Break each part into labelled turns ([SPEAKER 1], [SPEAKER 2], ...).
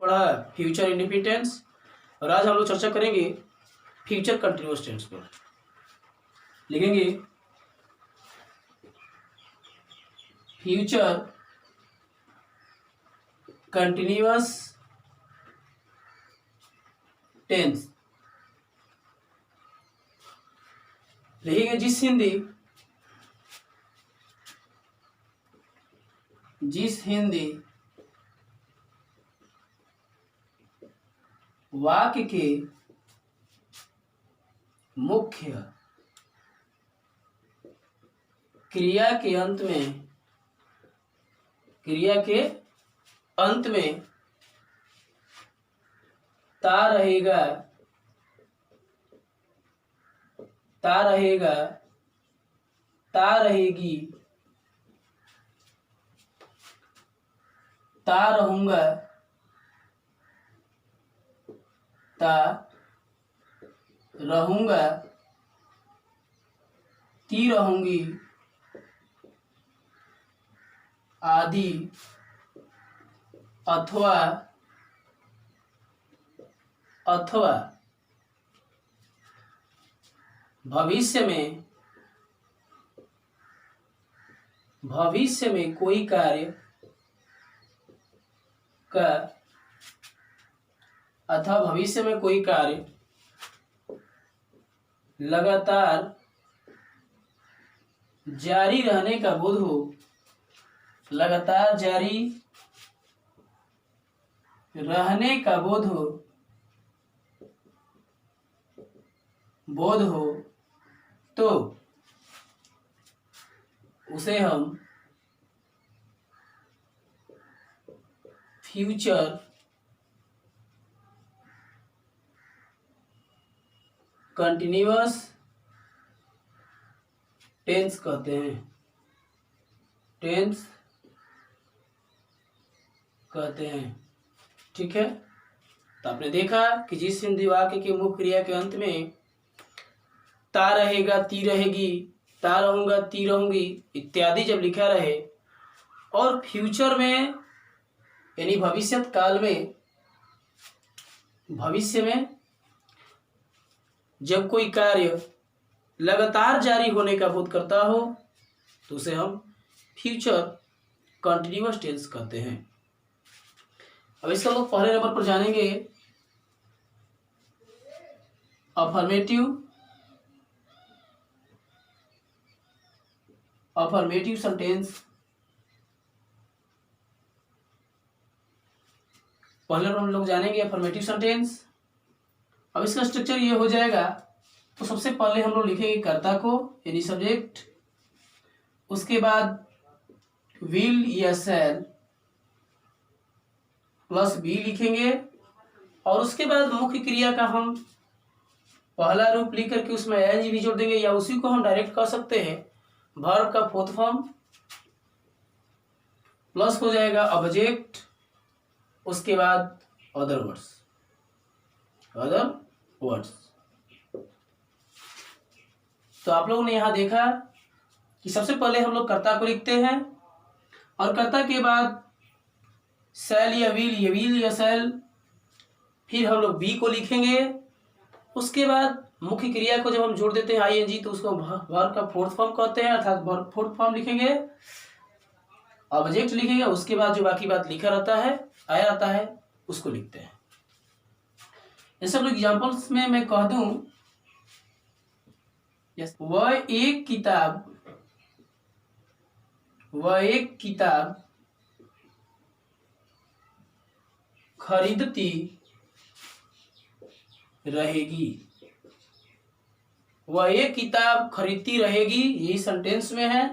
[SPEAKER 1] पढ़ा future independence और आज हम लोग चर्चा करेंगे फ्यूचर कंटिन्यूअस टेंस पर। लिखेंगे फ्यूचर कंटिन्यूअस टेंस। लिखेंगे जिस हिंदी वाक्य के मुख्य क्रिया के अंत में ता रहेगा ता रहेगी ता रहूंगा ता रहूंगा ती रहूंगी आदि अथवा भविष्य में कोई कार्य का अथवा भविष्य में कोई कार्य लगातार जारी रहने का बोध हो, लगातार जारी रहने का बोध हो तो उसे हम फ्यूचर कंटिन्यूअस टेंस कहते हैं। ठीक है, तो आपने देखा कि जिस हिंदी वाक्य के मुख्य क्रिया के अंत में ता रहेगा ती रहेगी ता रहूंगा ती रहूंगी इत्यादि जब लिखा रहे और फ्यूचर में यानी भविष्यत काल में, भविष्य में जब कोई कार्य लगातार जारी होने का बोध करता हो तो उसे हम फ्यूचर कंटिन्यूअस टेंस कहते हैं। अब इसका लोग पहले नंबर पर जानेंगे अफर्मेटिव सेंटेंस। पहले हम लोग जानेंगे अफर्मेटिव सेंटेंस। अब इसका स्ट्रक्चर ये हो जाएगा, तो सबसे पहले हम लोग लिखेंगे कर्ता को यानी सब्जेक्ट, उसके बाद विल या शैल प्लस बी लिखेंगे और उसके बाद मुख्य क्रिया का हम पहला रूप लिख करके उसमें एन भी जोड़ देंगे या उसी को हम डायरेक्ट कह सकते हैं वर्ब का फोर्थ फॉर्म प्लस हो जाएगा ऑब्जेक्ट, उसके बाद अदर वर्ड्स। तो आप लोगों ने यहां देखा कि सबसे पहले हम लोग कर्ता को लिखते हैं और कर्ता के बाद शैल या विल या शैल, फिर हम लोग बी को लिखेंगे। उसके बाद मुख्य क्रिया को जब हम जोड़ देते हैं आईएनजी तो उसको वर्ब का फोर्थ फॉर्म कहते हैं, अर्थात वर्ब फोर्थ फॉर्म लिखेंगे, ऑब्जेक्ट लिखेंगे, उसके बाद जो बाकी बात लिखा रहता है आया रहता है उसको लिखते हैं। ये सब एग्जांपल्स में मैं कह दूं, वह एक किताब खरीदती रहेगी। वह एक किताब खरीदती रहेगी, यही सेंटेंस में है।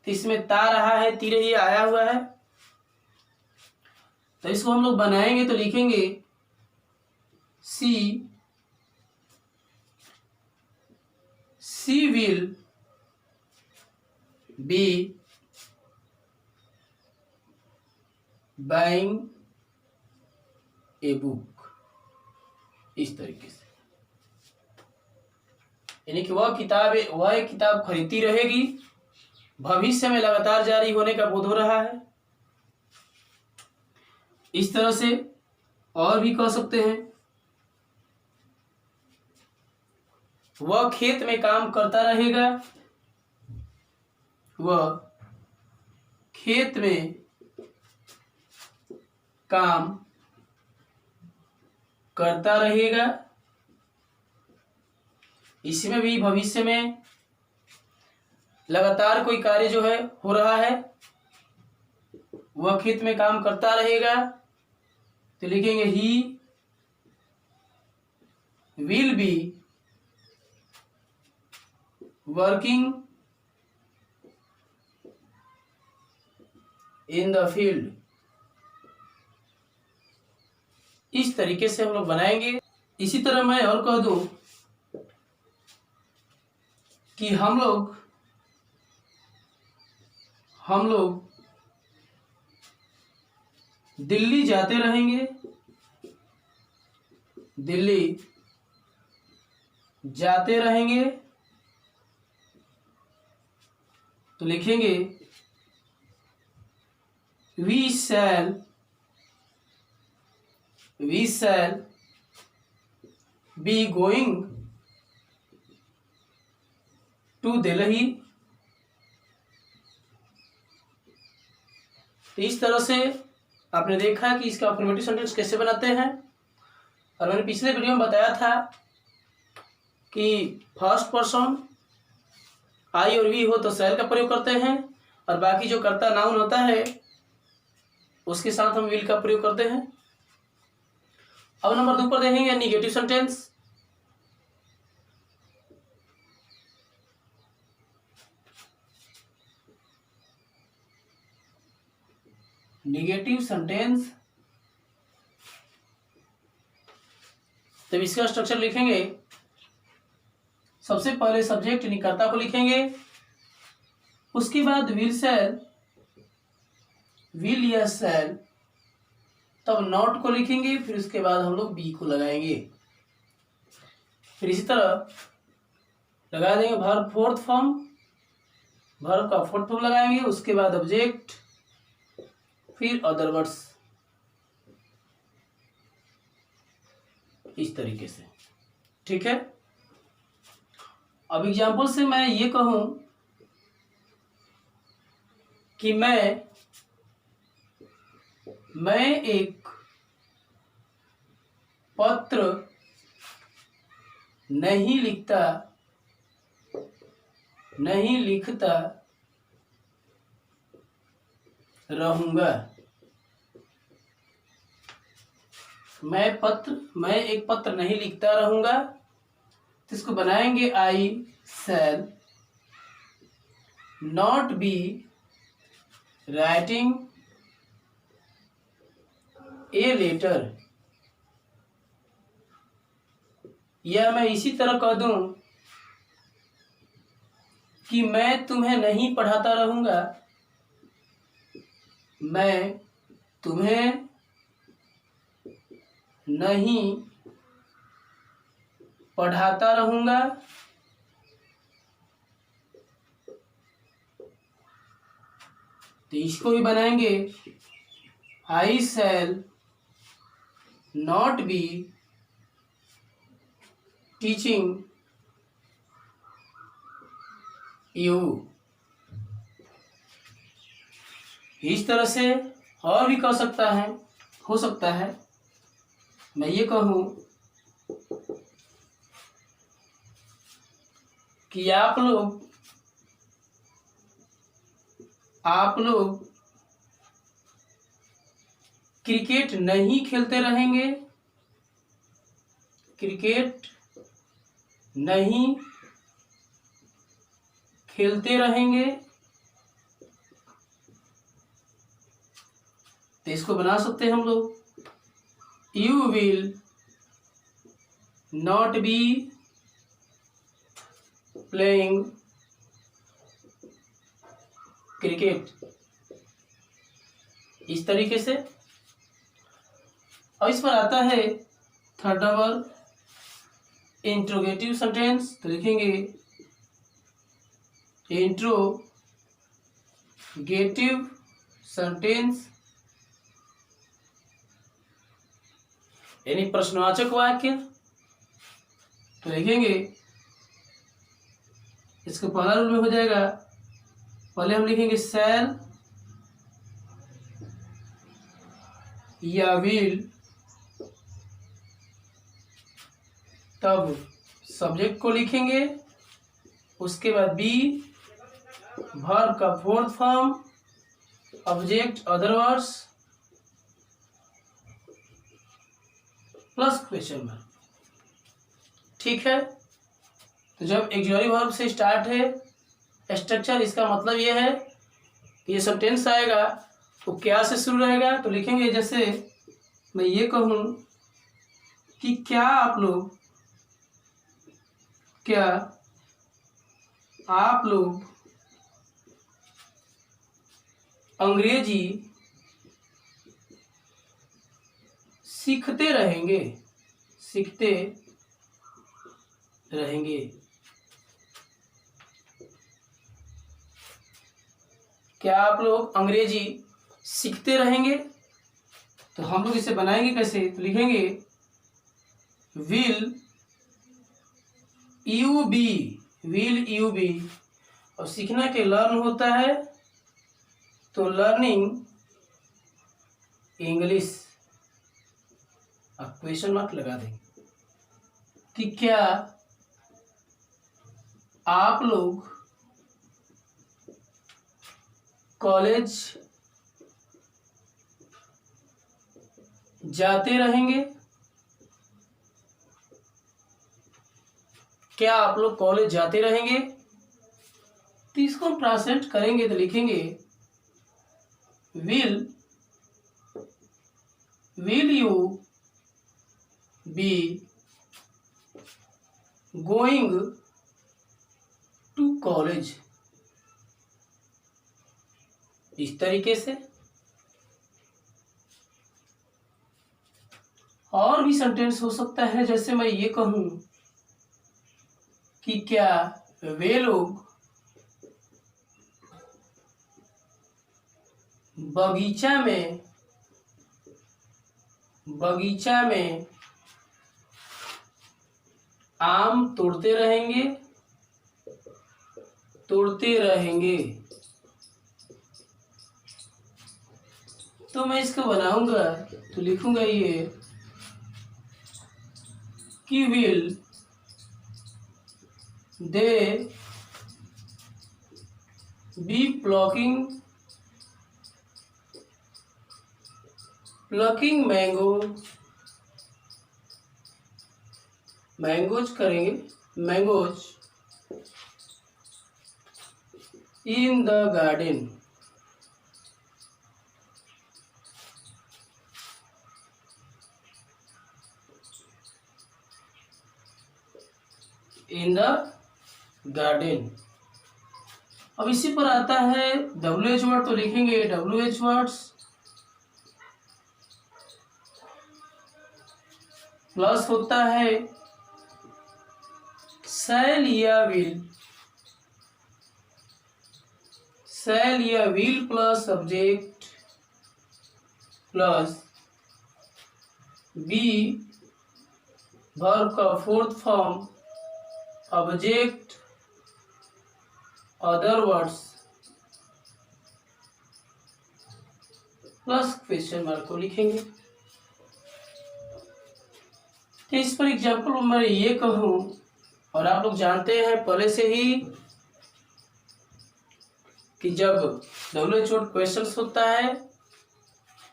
[SPEAKER 1] तो इसमें ता रहा है ती रही आया हुआ है, तो इसको हम लोग बनाएंगे तो लिखेंगे she will be buying a book, इस तरीके से। यानी कि वह एक किताब खरीदती रहेगी, भविष्य में लगातार जारी होने का बोध हो रहा है। इस तरह से और भी कह सकते हैं वह खेत में काम करता रहेगा, वह खेत में काम करता रहेगा। इसमें भी भविष्य में लगातार कोई कार्य जो है हो रहा है, वह खेत में काम करता रहेगा, तो लिखेंगे he will be working in the field. इस तरीके से हम लोग बनाएंगे। इसी तरह मैं और कह दूं कि हम लोग दिल्ली जाते रहेंगे, दिल्ली जाते रहेंगे, तो लिखेंगे we shall be going to Delhi. तो इस तरह से आपने देखा कि इसका अफर्मेटिव सेंटेंस कैसे बनाते हैं। और मैंने पिछले वीडियो में बताया था कि फर्स्ट पर्सन आई और वी हो तो शैल का प्रयोग करते हैं, और बाकी जो कर्ता नाउन होता है उसके साथ हम विल का प्रयोग करते हैं। अब नंबर 2 पर देखेंगे निगेटिव सेंटेंस। निगेटिव सेंटेंस, तब इसका स्ट्रक्चर लिखेंगे। सबसे पहले सब्जेक्ट यानी कर्ता को लिखेंगे, उसके बाद विल शैल, विल या शैल, तब नॉट को लिखेंगे, फिर उसके बाद हम लोग बी को लगाएंगे। फिर इसी तरह लगा देंगे वर्ब फोर्थ फॉर्म, वर्ब का फोर्थ फॉर्म लगाएंगे, उसके बाद ऑब्जेक्ट, फिर अदर वर्ड्स, इस तरीके से। ठीक है। अब एग्जाम्पल से मैं ये कहूं कि मैं एक पत्र नहीं लिखता रहूंगा। मैं एक पत्र नहीं लिखता रहूंगा, तो इसको बनाएंगे I shall not be writing a letter. या मैं इसी तरह कह दूं कि मैं तुम्हें नहीं पढ़ाता रहूंगा, मैं तुम्हें नहीं पढ़ाता रहूंगा। तो इसको भी बनाएंगे I shall not be teaching you. इस तरह से और भी कह सकता है, हो सकता है मैं ये कहूं कि आप लोग क्रिकेट नहीं खेलते रहेंगे, क्रिकेट नहीं खेलते रहेंगे। तो इसको बना सकते हैं हम लोग, you will not be playing cricket, इस तरीके से। और इस पर आता है थर्ड नंबर इंट्रोगेटिव सेंटेंस। तो लिखेंगे इंट्रोगेटिव सेंटेंस यानी प्रश्नवाचक वाक्य। तो लिखेंगे इसका पहला रूल में हो जाएगा, पहले हम लिखेंगे शैल या विल, तब सब्जेक्ट को लिखेंगे, उसके बाद बी वर्ब का fourth form, object other words plus question mark. ठीक है, तो जब ऑक्सिलरी वर्ब से स्टार्ट है स्ट्रक्चर, इसका मतलब ये है कि ये सेंटेंस आएगा तो क्या से शुरू रहेगा। तो लिखेंगे जैसे मैं ये कहूँ कि क्या आप लोग अंग्रेजी सीखते रहेंगे। क्या आप लोग अंग्रेजी सीखते रहेंगे। तो हम लोग इसे बनाएंगे कैसे, तो लिखेंगे विल यू बी, और सीखना के लर्न होता है तो लर्निंग इंग्लिश, आप क्वेश्चन मार्क लगा देंगे कि क्या आप लोग कॉलेज जाते रहेंगे। क्या आप लोग कॉलेज जाते रहेंगे। तो इसको हम ट्रांसलेट करेंगे तो लिखेंगे will you be going to college. इस तरीके से और भी सेंटेंस हो सकता है, जैसे मैं ये कहूं कि क्या वे लोग बगीचा में आम तोड़ते रहेंगे। तो मैं इसको बनाऊंगा तो लिखूंगा ये कि will they B plucking mangoes करेंगे, मैंगोज इन द गार्डन। अब इसी पर आता है WH वर्ड, तो लिखेंगे WH वर्ड्स प्लस होता है शैल या will plus subject plus be verb का fourth form, object other words plus question mark को लिखेंगे। तो इस पर एग्जाम्पल मैं ये कहूँ, और आप लोग जानते हैं पहले से ही कि जब WH वर्ड क्वेश्चंस होता है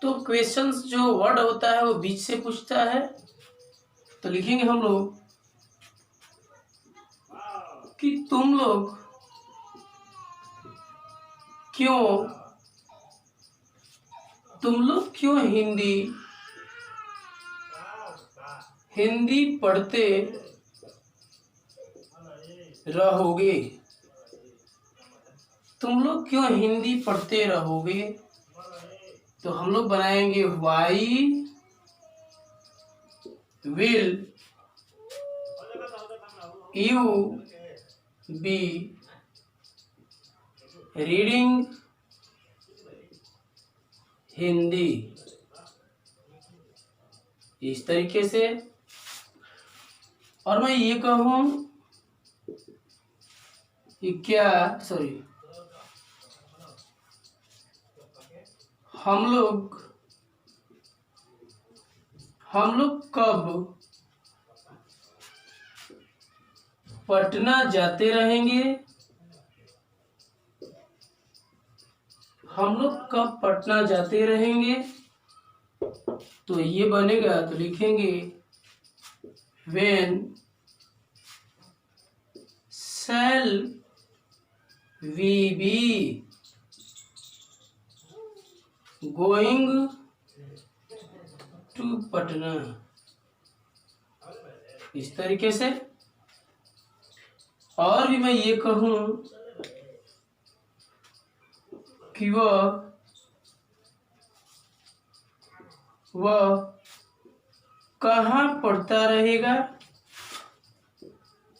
[SPEAKER 1] तो क्वेश्चंस जो वर्ड होता है वो बीच से पूछता है। तो लिखेंगे हम लोग कि तुम लोग क्यों हिंदी पढ़ते रहोगे। तुम लोग क्यों हिंदी पढ़ते रहोगे। तो हम लोग बनाएंगे why will you be reading Hindi. इस तरीके से। और मैं ये कहूँ कि क्या सॉरी हम लोग कब पटना जाते रहेंगे? हम लोग कब पटना जाते रहेंगे? तो ये बनेगा, तो लिखेंगे when shall we be going to Patna, इस तरीके से। और भी मैं ये कहूँ कि वह कहाँ पढ़ता रहेगा?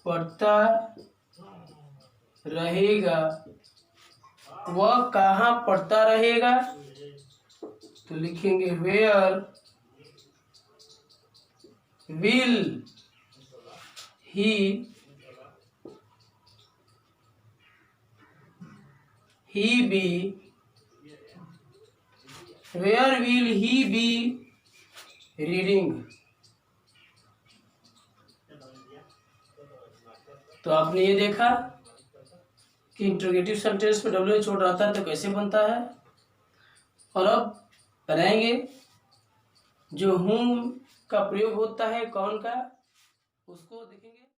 [SPEAKER 1] पढ़ता रहेगा, वह कहाँ पढ़ता रहेगा? तो लिखेंगे where will he be, where will he be reading. तो आपने ये देखा कि इंट्रोगेटिव सेंटेंस में डब्ल्यू छोड़ रहता है तो कैसे बनता है। और अब बनाएंगे जो हूँ का प्रयोग होता है कौन का, उसको देखेंगे।